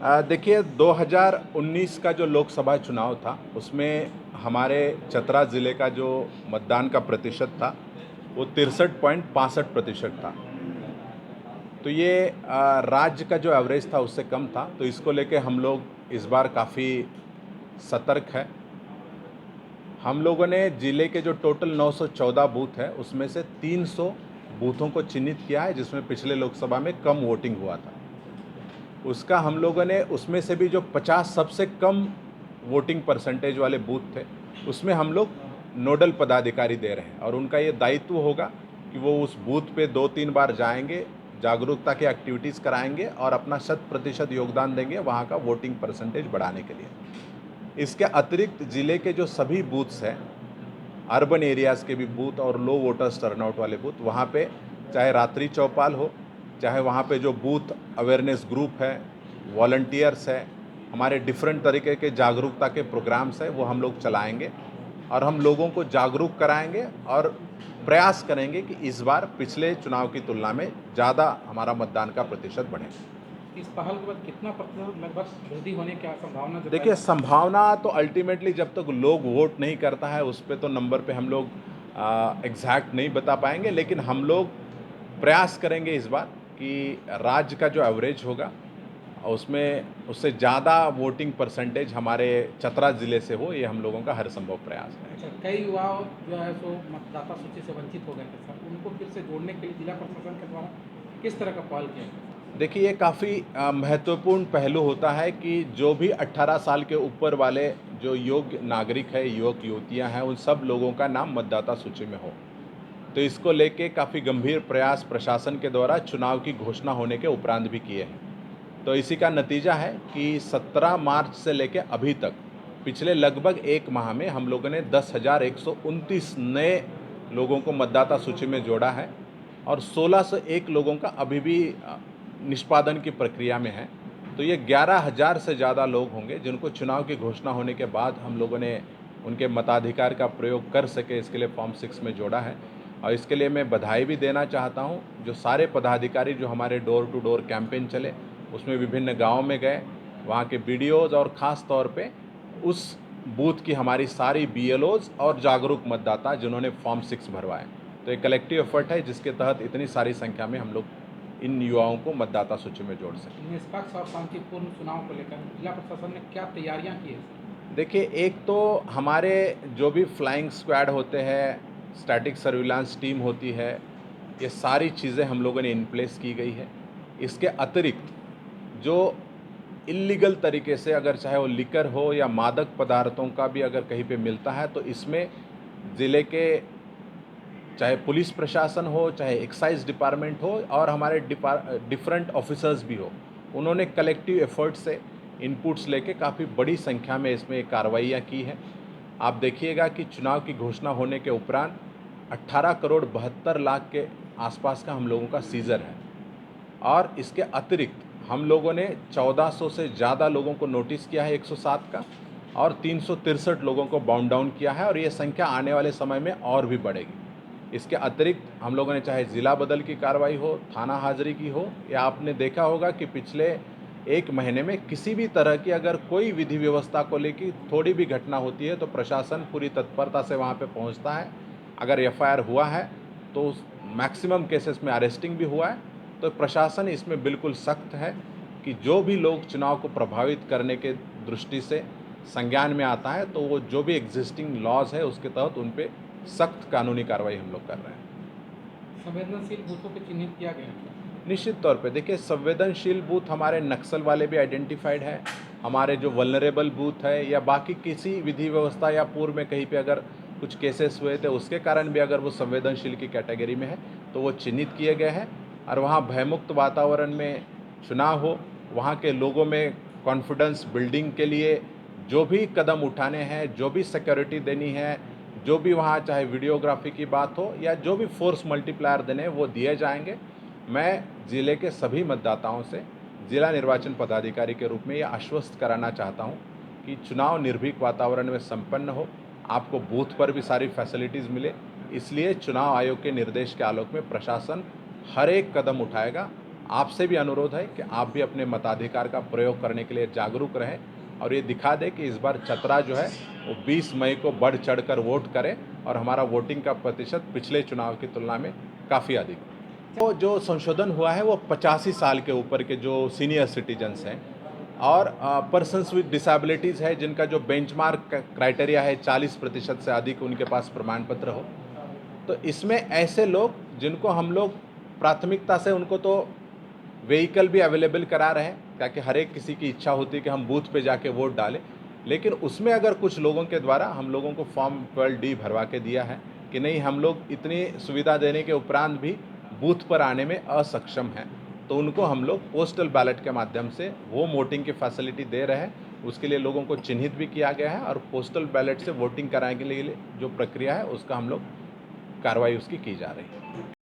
देखिए 2019 का जो लोकसभा चुनाव था उसमें हमारे चतरा ज़िले का जो मतदान का प्रतिशत था वो 63.65% था। तो ये राज्य का जो एवरेज था उससे कम था, तो इसको लेके हम लोग इस बार काफ़ी सतर्क है। हम लोगों ने ज़िले के जो टोटल 914 बूथ है उसमें से 300 बूथों को चिन्हित किया है, जिसमें पिछले लोकसभा में कम वोटिंग हुआ था। उसका हम लोगों ने उसमें से भी जो 50 सबसे कम वोटिंग परसेंटेज वाले बूथ थे उसमें हम लोग नोडल पदाधिकारी दे रहे हैं, और उनका ये दायित्व होगा कि वो उस बूथ पे 2-3 बार जाएंगे, जागरूकता की एक्टिविटीज़ कराएंगे और अपना 100% योगदान देंगे वहाँ का वोटिंग परसेंटेज बढ़ाने के लिए। इसके अतिरिक्त ज़िले के जो सभी बूथ्स हैं, अर्बन एरियाज़ के भी बूथ और लो वोटर्स टर्नआउट वाले बूथ, वहाँ पे चाहे रात्रि चौपाल हो, चाहे वहाँ पे जो बूथ अवेयरनेस ग्रुप है, वॉलंटियर्स है, हमारे डिफरेंट तरीके के जागरूकता के प्रोग्राम्स हैं, वो हम लोग चलाएंगे और हम लोगों को जागरूक कराएंगे और प्रयास करेंगे कि इस बार पिछले चुनाव की तुलना में ज़्यादा हमारा मतदान का प्रतिशत बढ़े। इस पहल के बाद कितना प्रतिशत लगभग वृद्धि होने की संभावना जताई देखिए, जा सकती संभावना तो अल्टीमेटली जब तक लोग वोट नहीं करता है उस पे तो नंबर पे हम लोग एग्जैक्ट नहीं बता पाएंगे, लेकिन हम लोग प्रयास करेंगे इस बार कि राज्य का जो एवरेज होगा उसमें उससे ज़्यादा वोटिंग परसेंटेज हमारे चतरा ज़िले से हो, ये हम लोगों का हर संभव प्रयास है? रहेगा। अच्छा, कई युवा जो है सो मतदाता सूची से वंचित हो गए थे सर, उनको फिर से जोड़ने के लिए जिला प्रशासन के द्वारा किस तरह का पहल किया गया? देखिए, ये काफ़ी महत्वपूर्ण पहलू होता है कि जो भी 18 साल के ऊपर वाले जो योग्य नागरिक है, युवक युवतियाँ हैं, उन सब लोगों का नाम मतदाता सूची में हो। तो इसको लेके काफ़ी गंभीर प्रयास प्रशासन के द्वारा चुनाव की घोषणा होने के उपरांत भी किए हैं। तो इसी का नतीजा है कि 17 मार्च से लेके अभी तक पिछले लगभग 1 माह में हम लोगों ने 10,129 नए लोगों को मतदाता सूची में जोड़ा है और 1601 लोगों का अभी भी निष्पादन की प्रक्रिया में है। तो ये 11,000 से ज़्यादा लोग होंगे जिनको चुनाव की घोषणा होने के बाद हम लोगों ने उनके मताधिकार का प्रयोग कर सके, इसके लिए फॉर्म 6 में जोड़ा है। और इसके लिए मैं बधाई भी देना चाहता हूँ जो सारे पदाधिकारी जो हमारे डोर टू डोर कैंपेन चले उसमें विभिन्न गाँव में गए, वहाँ के बीडीओज़ और ख़ास तौर पे उस बूथ की हमारी सारी बीएलओज़ और जागरूक मतदाता जिन्होंने फॉर्म 6 भरवाए। तो एक कलेक्टिव एफर्ट है जिसके तहत इतनी सारी संख्या में हम लोग इन युवाओं को मतदाता सूची में जोड़ सकें। निष्पक्ष और शांतिपूर्ण चुनाव को लेकर जिला प्रशासन ने क्या तैयारियां की है? देखिए, एक तो हमारे जो भी फ्लाइंग स्क्वाड होते हैं, स्टैटिक सर्विलांस टीम होती है, ये सारी चीज़ें हम लोगों ने इन प्लेस की गई है। इसके अतिरिक्त जो इल्लीगल तरीके से, अगर चाहे वो लिकर हो या मादक पदार्थों का भी अगर कहीं पे मिलता है, तो इसमें ज़िले के चाहे पुलिस प्रशासन हो, चाहे एक्साइज डिपार्टमेंट हो और हमारे डिफरेंट ऑफिसर्स भी हो, उन्होंने कलेक्टिव एफर्ट से इनपुट्स लेके काफ़ी बड़ी संख्या में इसमें कार्रवाइयाँ की हैं। आप देखिएगा कि चुनाव की घोषणा होने के उपरांत 18 करोड़ 72 लाख के आसपास का हम लोगों का सीज़र है, और इसके अतिरिक्त हम लोगों ने 1400 से ज़्यादा लोगों को नोटिस किया है 107 का, और 363 लोगों को बाउंड डाउन किया है, और ये संख्या आने वाले समय में और भी बढ़ेगी। इसके अतिरिक्त हम लोगों ने चाहे ज़िला बदल की कार्रवाई हो, थाना हाज़िरी की हो, या आपने देखा होगा कि पिछले 1 महीने में किसी भी तरह की अगर कोई विधि व्यवस्था को लेके थोड़ी भी घटना होती है तो प्रशासन पूरी तत्परता से वहाँ पे पहुँचता है। अगर एफआईआर हुआ है तो मैक्सिमम केसेस में अरेस्टिंग भी हुआ है। तो प्रशासन इसमें बिल्कुल सख्त है कि जो भी लोग चुनाव को प्रभावित करने के दृष्टि से संज्ञान में आता है तो वो जो भी एग्जिस्टिंग लॉज है उसके तहत उन पे सख्त कानूनी कार्रवाई हम लोग कर रहे हैं। संवेदनशील बूथों को चिन्हित किया गया है? निश्चित तौर पे देखिए, संवेदनशील बूथ हमारे नक्सल वाले भी आइडेंटिफाइड है, हमारे जो वल्नरेबल बूथ है या बाकी किसी विधि व्यवस्था या पूर्व में कहीं पे अगर कुछ केसेस हुए थे उसके कारण भी अगर वो संवेदनशील की कैटेगरी में है तो वो चिन्हित किए गए हैं, और वहाँ भयमुक्त वातावरण में चुनाव हो, वहाँ के लोगों में कॉन्फिडेंस बिल्डिंग के लिए जो भी कदम उठाने हैं, जो भी सिक्योरिटी देनी है, जो भी वहाँ चाहे वीडियोग्राफी की बात हो या जो भी फोर्स मल्टीप्लायर देने वो दिए जाएंगे। मैं ज़िले के सभी मतदाताओं से जिला निर्वाचन पदाधिकारी के रूप में ये आश्वस्त कराना चाहता हूँ कि चुनाव निर्भीक वातावरण में संपन्न हो, आपको बूथ पर भी सारी फैसिलिटीज़ मिले। इसलिए चुनाव आयोग के निर्देश के आलोक में प्रशासन हर एक कदम उठाएगा आपसे भी अनुरोध है कि आप भी अपने मताधिकार का प्रयोग करने के लिए जागरूक रहें और ये दिखा दें कि इस बार चतरा जो है वो 20 मई को बढ़ चढ़कर वोट करें और हमारा वोटिंग का प्रतिशत पिछले चुनाव की तुलना में काफ़ी अधिक। तो जो संशोधन हुआ है वो 85 साल के ऊपर के जो सीनियर सिटीजन्स हैं और पर्सन्स विद डिसेबिलिटीज़ है जिनका जो बेंचमार्क क्राइटेरिया है 40% से अधिक उनके पास प्रमाण पत्र हो। तो इसमें ऐसे लोग जिनको हम लोग प्राथमिकता से उनको तो व्हीकल भी अवेलेबल करा रहे हैं ताकि हर एक किसी की इच्छा होती है कि हम बूथ पे जाके वोट डालें, लेकिन उसमें अगर कुछ लोगों के द्वारा हम लोगों को फॉर्म 12D भरवा के दिया है कि नहीं हम लोग इतनी सुविधा देने के उपरांत भी बूथ पर आने में असक्षम हैं, तो उनको हम लोग पोस्टल बैलेट के माध्यम से वो वोटिंग की फैसिलिटी दे रहे हैं। उसके लिए लोगों को चिन्हित भी किया गया है और पोस्टल बैलेट से वोटिंग कराने के लिए जो प्रक्रिया है उसका हम लोग कार्रवाई उसकी की जा रही है।